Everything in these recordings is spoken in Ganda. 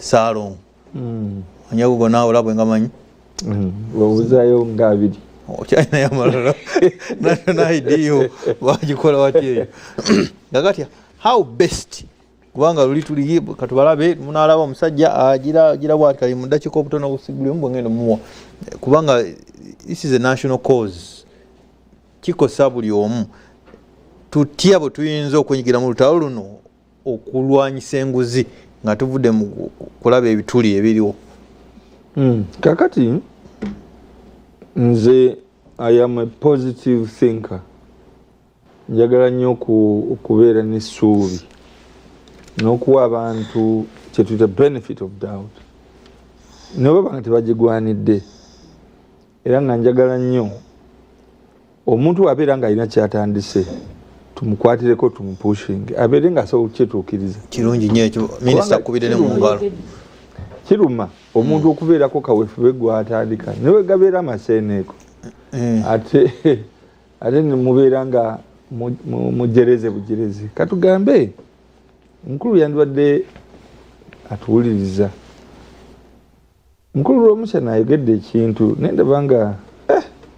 Salon anyago nawe olabwe nga manyi wabuzayo nga abiri China yamalala national ID bagikola watye gakatya how best kubanga luli tuli katubalabe munalaba omusajja agira bwati kali mudakiko obutono busigule mbongendo muwa kubanga this is a national cause kiko sabuli omu tutya bo tuyinza okwenyigira mu lutalo luno okulwanyisa enguzi nga tuvudde mu kulaba ebituli ebiriwo kakati nze I am a positive thinker njagala nnyo okubeera n'essuubi n'okuwa abantu kyetuyita benefit of doubt ne baba nga tebagigwanidde era nga njagala nnyo omuntu abeera nga alina kyatandise tumukwatireko tumupushinge abeere nga asobola okukyetuukiriza kirungi nnyo ekyo minisita akubire ne mu ngalo kiruma omuntu okubeerako kaweefube gwatandika newe gabeera amaseeneeko ate nemubeera nga mujereze bujereze katugambe mukulu yandibadde atuwuliriza mukulu lw'omusana ayogedde ekintu nendaba nga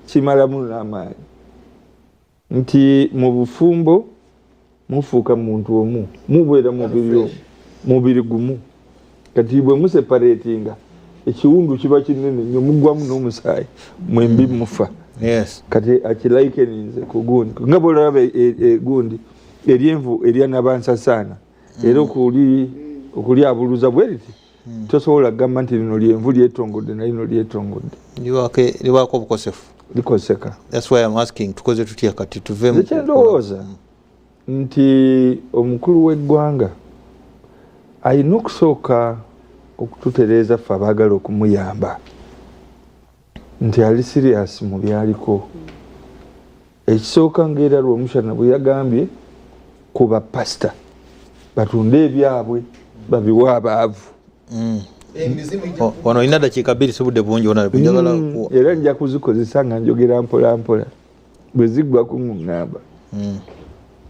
kimalamu n'amaanyi nti mu bufumbo mufuuka muntu omu mubeera mubiri gumu kati bwe museparatinga ekiwundu kiba kinene nnyo mugwamu n'omusaayi mwembi mufa kati akilikeninze ku gundi nga bwolaba egundi eryenvu erya nabansasaana era okuli abuluza bwe riti tosobola kugamba nti lino lyenvu lyetongodde nalino lyetongodde liwaako obukosefu likoseka. That's why I'm asking tukoze tutya kati tuve mu kyendowooza nti omukulu w'eggwanga alina okusooka okututereeza ffe abaagala okumuyamba nti ali serious mu byaliko ekisooka ng'era lw'omushana bwe yagambye ku bapasita batunde ebyabwe babiwa abaavu wano olina dakiika 2 sobudde bungi era nja kuzikozesa nga njogera mpola mpola bwe ziggwa kuŋŋamba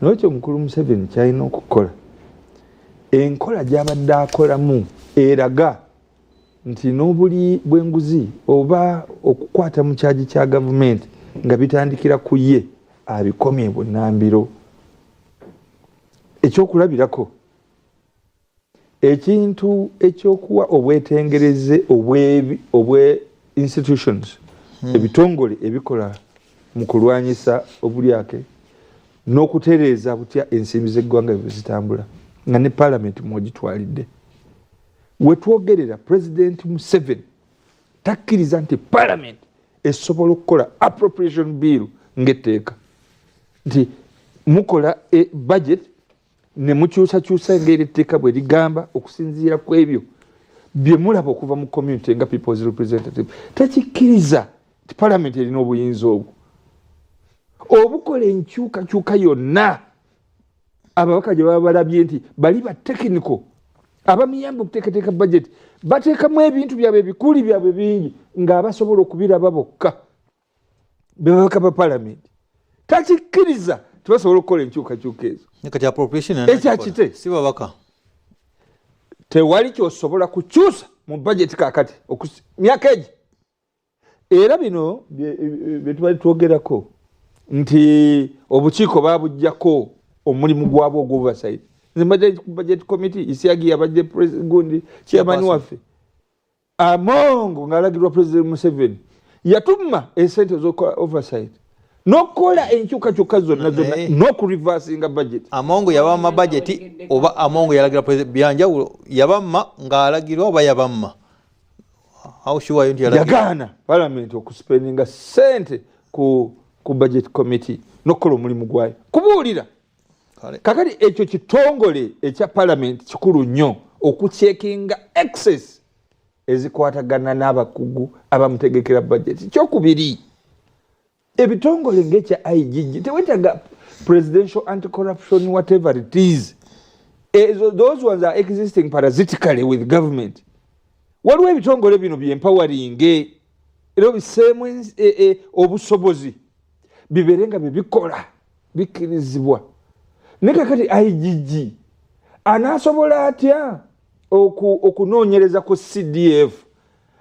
n'ekyo omukulu Museveni kyalina okukola enkola gy'abadde akolamu eraga nti n'obuli bw'enguzi oba okukwata mu kyagi kya gavumenti nga bitandikira ku ye abikomye bunnambiro ekyokulabirako ekintu ekyokuwa obwetengereze obwe institutions ebitongole ebikola mu kulwanyisa obulyake n'okutereeza butya ensimbi z'eggwanga bwe zitambula nga ne parliament mwogitwalidde wetwogerera President Museveni takkiriza nti parliament esobola okukola appropriation bill ng'etteeka nti mukola budget ne mukyusakyusa engeri etteeka bwe ligamba okusinziira ku ebyo bye mulaba okuva mu community nga people's representative takikkiriza ti parliament erina obuyinza obwo obukola enkyukakyuka yonna ababaka gye baba balabye nti bali ba technical abamuyamba okuteekateeka budget bateekamu ebintu byabwe ebikuli byabwe bingi ng'abasobola okubiraba bokka bebabaka ba parliament takikkiriza tebasobola okukola enkyukakyuka ezo ekyakite si babaka tewali kyosobola kukyusa mu budget kakati myaka egi era bino bye tubali twogerako nti obukiiko babujjako omulimu gwabwe ogw'oversight nze mbadde ku budget committee isiagi yabadde gundi chairman waffe Amongo ng'alagirwa President Museveni yatuma esente z'okola oversight n'okukola enkyukakyuka zonna n'okureversinga budget. Amongo yabamma budget oba Amongo yalagira President byanjawulo yabamma ng'alagirwa oba yabamma how sure you yagaana parliament okuspendinga sente ku budget committee n'okukola omulimu gwayo kubuulira kakati ekyo kitongole ekya parliament kikulu nnyo okucheckinga excess ezikwatagana n'abakugu abamutegekera budget. Kyokubiri ebitongole ng'ekya IGG tewetaga presidential anti-corruption whatever it is. Those ones are existing parasitically with government. Waliwo ebitongole bino byempowering era biseemu obusobozi bibeerenga bibikola bikkirizibwa. Nekakati IGG anasobola atya okunoonyereza ku CDF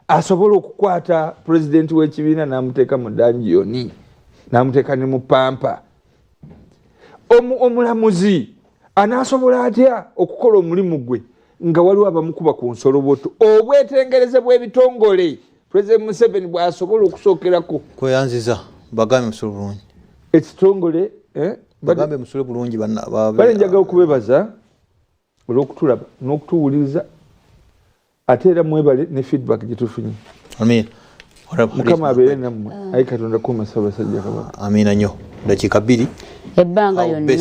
asobola okukwata pulezidenti w'ekibiina n'amuteeka mu danjiyoni n'amuteeka ne mu pampa. Omulamuzi anaasobola atya okukola omulimu gwe nga waliwo abamukuba ku nsoloboto? Obwetengereze bw'ebitongole President Museveni bw'asobola okusookerako. Kweyanziza bagambe musolo bulungi ekitongole bagambe musolo bulungi bale njagala okubebaza olw'okutulaba n'okutuwuliriza ate era mwebale ne feedback gye tufunye. Amin. Mukama abeere nammwe ayi Katonda kuuma Ssaabasajja Kabaka. Amina nnyo. Dakiika 2 ebbanga yonna.